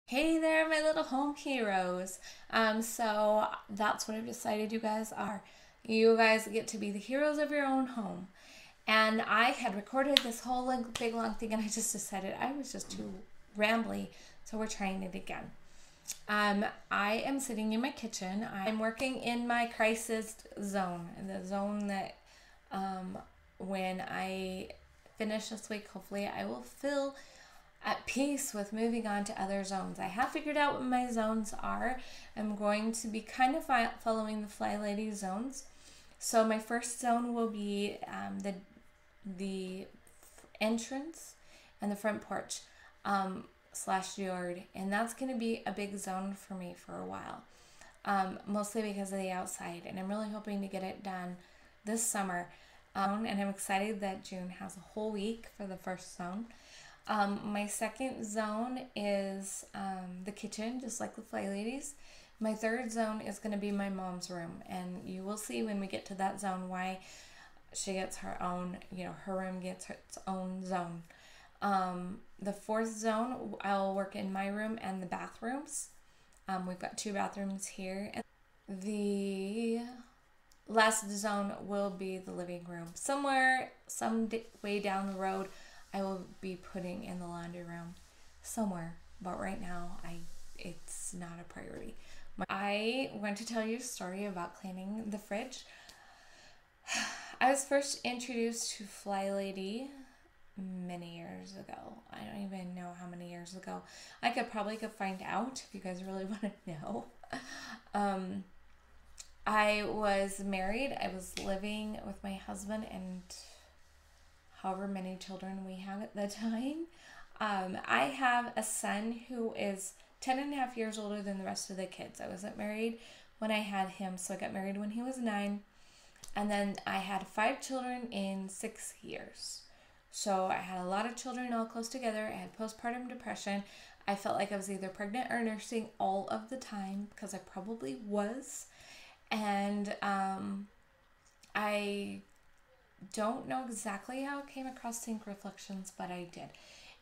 Hey there, my little home heroes. So that's what I've decided you guys are. You guys get to be the heroes of your own home. And I had recorded this whole big long thing, and I just decided I was just too rambly, so we're trying it again. I am sitting in my kitchen. I'm working in my crisis zone, the zone that when I finish this week, hopefully I will feel at peace with moving on to other zones. I have figured out what my zones are. I'm going to be kind of following the Fly Lady zones. So my first zone will be the entrance and the front porch slash yard, and that's going to be a big zone for me for a while. Mostly because of the outside, and I'm really hoping to get it done this summer. And I'm excited that June has a whole week for the first zone. My second zone is the kitchen, just like the Fly Ladies. My third zone is going to be my mom's room, and you will see when we get to that zone why she gets her own, her room gets its own zone. The fourth zone, I'll work in my room and the bathrooms. We've got two bathrooms here. And the last zone will be the living room. Somewhere, some way down the road, I will be putting in the laundry room somewhere, but right now it's not a priority. I want to tell you a story about cleaning the fridge. I was first introduced to Fly Lady many years ago. I don't even know how many years ago. I could probably find out if you guys really want to know. I was married. I was living with my husband and however many children we had at the time. I have a son who is 10 and a half years older than the rest of the kids. I wasn't married when I had him, so I got married when he was 9. And then I had 5 children in 6 years. So I had a lot of children all close together. I had postpartum depression. I felt like I was either pregnant or nursing all of the time, because I probably was. And I don't know exactly how it came across Sync Reflections, but I did.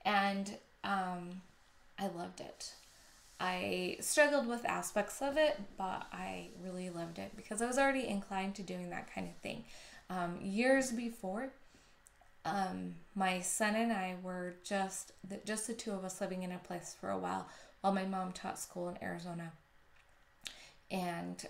And I loved it. I struggled with aspects of it, but I really loved it because I was already inclined to doing that kind of thing. Years before, my son and I were just the two of us living in a place for a while my mom taught school in Arizona. And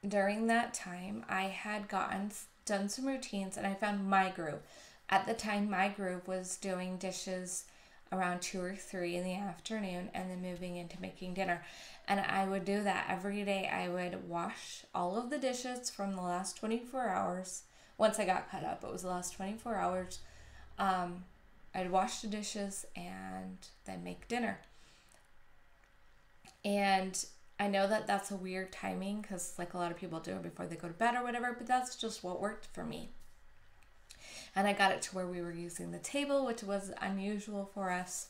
during that time, I had done some routines, and I found my groove. At the time, my groove was doing dishes around 2 or 3 in the afternoon and then moving into making dinner. And I would do that every day. I would wash all of the dishes from the last 24 hours. Once I got caught up, it was the last 24 hours. I'd wash the dishes and then make dinner. And I know that that's a weird timing because like a lot of people do it before they go to bed or whatever, but that's just what worked for me. And I got it to where we were using the table, which was unusual for us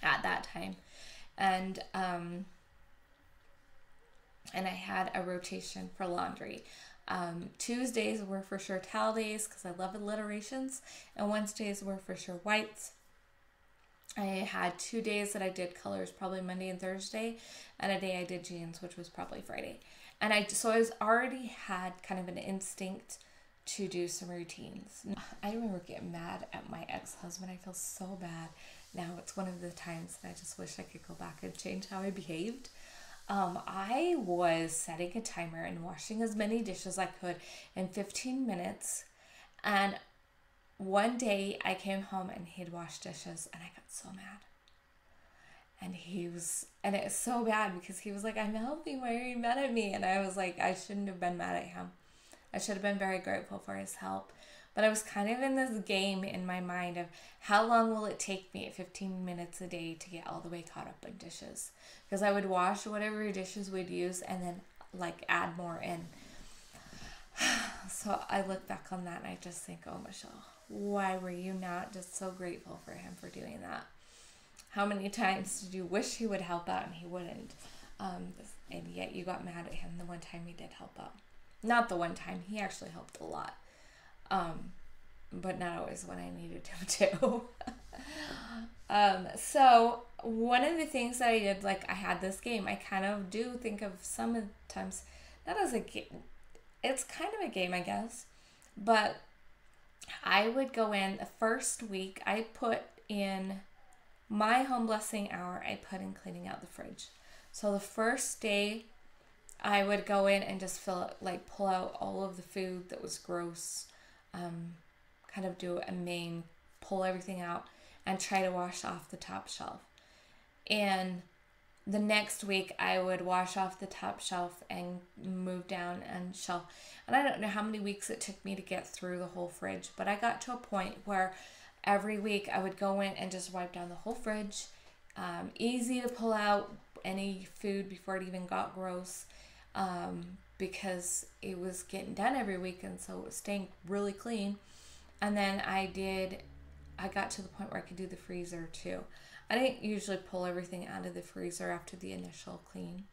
at that time. And I had a rotation for laundry. Tuesdays were for sure towel days because I love alliterations, and Wednesdays were for sure whites. I had 2 days that I did colors, probably Monday and Thursday, and a day I did jeans, which was probably Friday. And I was already had kind of an instinct to do some routines. I remember getting mad at my ex-husband. I feel so bad. Now it's one of the times that I just wish I could go back and change how I behaved. I was setting a timer and washing as many dishes as I could in 15 minutes. And one day I came home and he'd washed dishes, and I got so mad. And it was so bad because he was like, I'm helping, why are you mad at me? And I was like, I shouldn't have been mad at him. I should have been very grateful for his help. But I was kind of in this game in my mind of how long will it take me at 15 minutes a day to get all the way caught up in dishes? Because I would wash whatever dishes we'd use and then like add more in. So I look back on that and I just think, oh, Michelle, why were you not just so grateful for him for doing that? How many times did you wish he would help out and he wouldn't? And yet you got mad at him the one time he did help out. Not the one time, he actually helped a lot. But not always when I needed him to. So one of the things that I did, like I had this game, I kind of do think of sometimes, not as a game, it's kind of a game, I guess, but I would go in the first week, I put in my home blessing hour, I put in cleaning out the fridge. So the first day, I would go in and just pull out all of the food that was gross, kind of do a main, pull everything out, and try to wash off the top shelf. And the next week, I would wash off the top shelf and move down and shelf. And I don't know how many weeks it took me to get through the whole fridge, but I got to a point where every week I would go in and just wipe down the whole fridge. Easy to pull out any food before it even got gross, because it was getting done every week, and so it was staying really clean. And then I got to the point where I could do the freezer too. I didn't usually pull everything out of the freezer after the initial clean,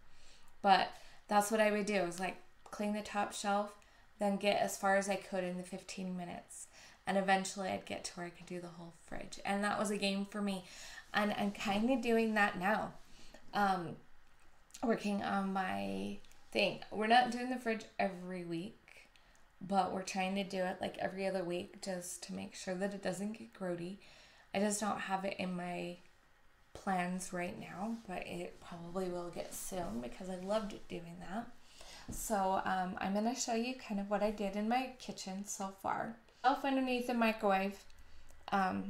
but that's what I would do. It was like clean the top shelf, then get as far as I could in the 15 minutes. And eventually I'd get to where I could do the whole fridge. And that was a game for me. And I'm kind of doing that now. Working on my thing. We're not doing the fridge every week, but we're trying to do it like every other week just to make sure that it doesn't get grody. I just don't have it in my plans right now, but it probably will get soon because I loved doing that. So I'm going to show you kind of what I did in my kitchen so far. Shelf underneath the microwave. Ooh,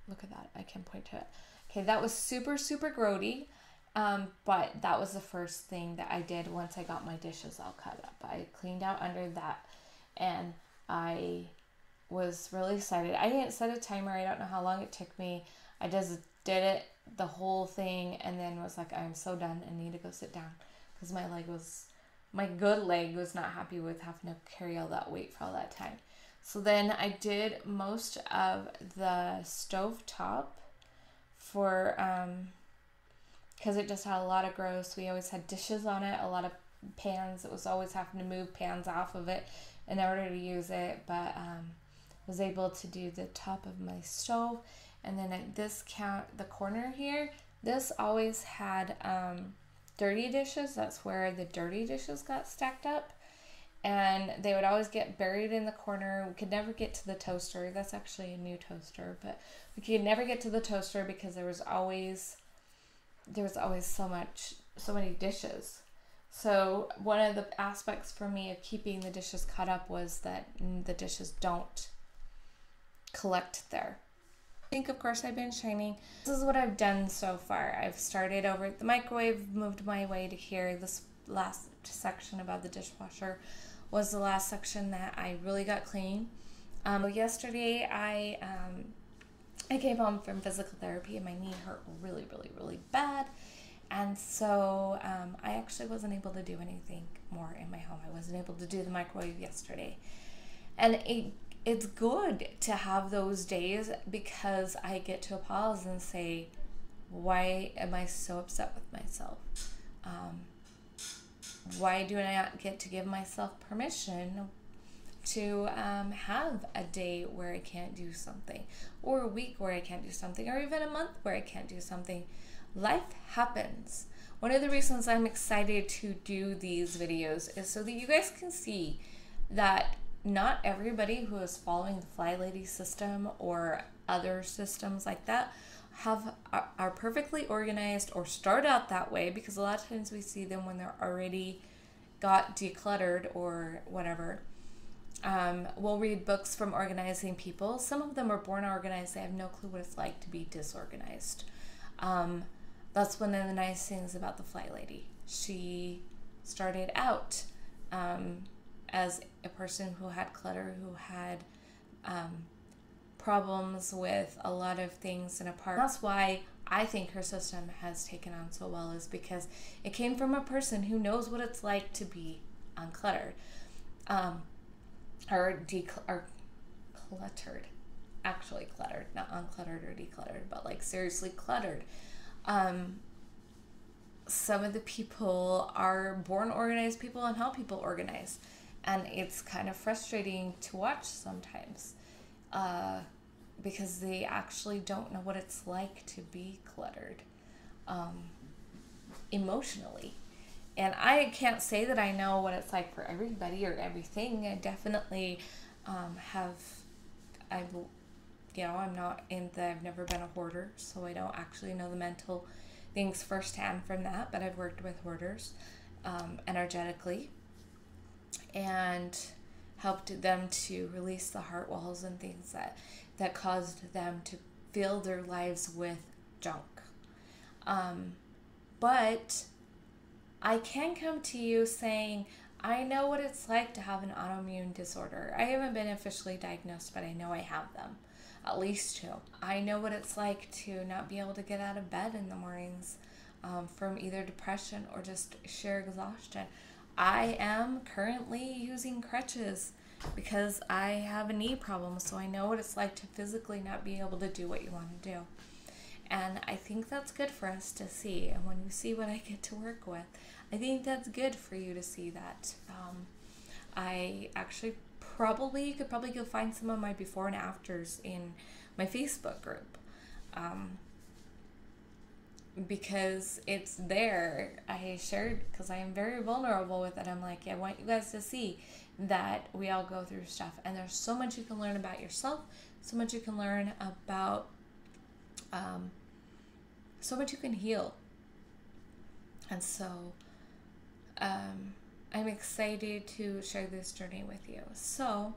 look at that. I can point to it. Okay, that was super, super grody. But that was the first thing that I did once I got my dishes all cut up. I cleaned out under that, and I was really excited. I didn't set a timer. I don't know how long it took me. I just did it, the whole thing, and then was like, I'm so done and need to go sit down because my good leg was not happy with having to carry all that weight for all that time. So then I did most of the stove top for, because it just had a lot of gross. We always had dishes on it, a lot of pans. It was always having to move pans off of it in order to use it, but was able to do the top of my stove. And then at the corner here, this always had dirty dishes. That's where the dirty dishes got stacked up. And they would always get buried in the corner. We could never get to the toaster. That's actually a new toaster, but we could never get to the toaster because there was always so many dishes. So one of the aspects for me of keeping the dishes cut up was that the dishes don't collect there. I think, of course, I've been shining. This is what I've done so far. I've started over at the microwave, moved my way to here. This last section about the dishwasher was the last section that I really got clean. Yesterday I came home from physical therapy and my knee hurt really, really, really bad. And so I actually wasn't able to do anything more in my home. I wasn't able to do the microwave yesterday. And it's good to have those days because I get to pause and say, why am I so upset with myself? Why do I not get to give myself permission to have a day where I can't do something, or a week where I can't do something, or even a month where I can't do something? Life happens. One of the reasons I'm excited to do these videos is so that you guys can see that not everybody who is following the Fly Lady system or other systems like that are perfectly organized or start out that way, because a lot of times we see them when they're already got decluttered or whatever. We'll read books from organizing people. Some of them are born organized. They have no clue what it's like to be disorganized. That's one of the nice things about the Fly Lady. She started out as a person who had clutter, who had problems with a lot of things in a part. That's why I think her system has taken on so well, is because it came from a person who knows what it's like to be uncluttered. Or cluttered. Actually cluttered, not uncluttered or decluttered, but like seriously cluttered. Some of the people are born organized people and help people organize, and it's kind of frustrating to watch sometimes. because they actually don't know what it's like to be cluttered emotionally. And I can't say that I know what it's like for everybody or everything. I definitely I'm not I've never been a hoarder, so I don't actually know the mental things firsthand from that, but I've worked with hoarders energetically and helped them to release the heart walls and things that caused them to fill their lives with junk. But I can come to you saying, I know what it's like to have an autoimmune disorder. I haven't been officially diagnosed, but I know I have them. At least two. I know what it's like to not be able to get out of bed in the mornings from either depression or just sheer exhaustion. I am currently using crutches because I have a knee problem, so I know what it's like to physically not be able to do what you want to do. And I think that's good for us to see. And when you see what I get to work with, I think that's good for you to see that. I actually you could probably go find some of my before and afters in my Facebook group. Because it's there. I shared, because I am very vulnerable with it. I'm like, I want you guys to see that we all go through stuff. And there's so much you can learn about yourself, so much you can learn about, so much you can heal. And so, I'm excited to share this journey with you. So,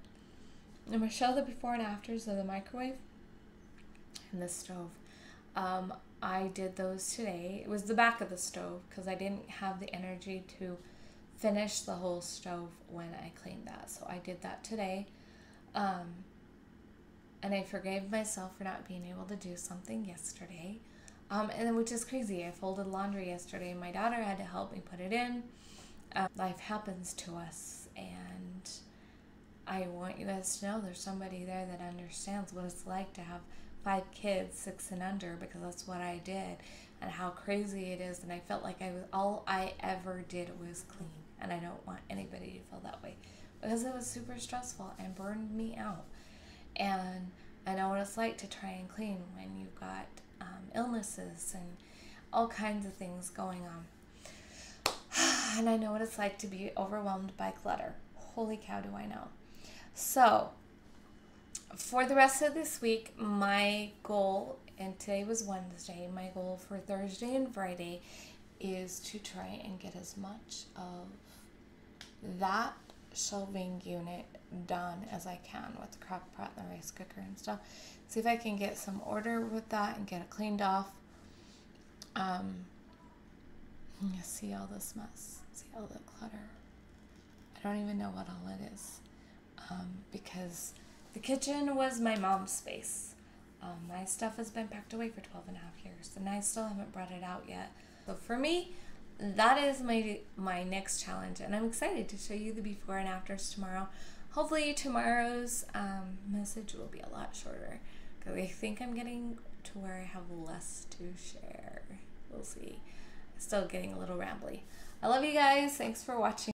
I'm going to show the before and afters of the microwave and the stove. I did those today. It was the back of the stove because I didn't have the energy to finish the whole stove when I cleaned that. So I did that today. And I forgave myself for not being able to do something yesterday. And then, which is crazy. I folded laundry yesterday and my daughter had to help me put it in. Life happens to us, and I want you guys to know there's somebody there that understands what it's like to have 5 kids, 6 and under, because that's what I did, and how crazy it is. And I felt like all I ever did was clean, and I don't want anybody to feel that way because it was super stressful and burned me out. And I know what it's like to try and clean when you've got illnesses and all kinds of things going on. And I know what it's like to be overwhelmed by clutter. Holy cow, do I know. So, for the rest of this week, my goal, and today was Wednesday, my goal for Thursday and Friday is to try and get as much of that shelving unit done as I can with the crock pot and the rice cooker and stuff. See if I can get some order with that and get it cleaned off. You see all this mess. See all the clutter. I don't even know what all it is. Because the kitchen was my mom's space. My stuff has been packed away for 12 and a half years, and I still haven't brought it out yet. So for me, that is my next challenge, and I'm excited to show you the before and afters tomorrow. Hopefully tomorrow's message will be a lot shorter, because I think I'm getting to where I have less to share. We'll see. Still getting a little rambly. I love you guys. Thanks for watching.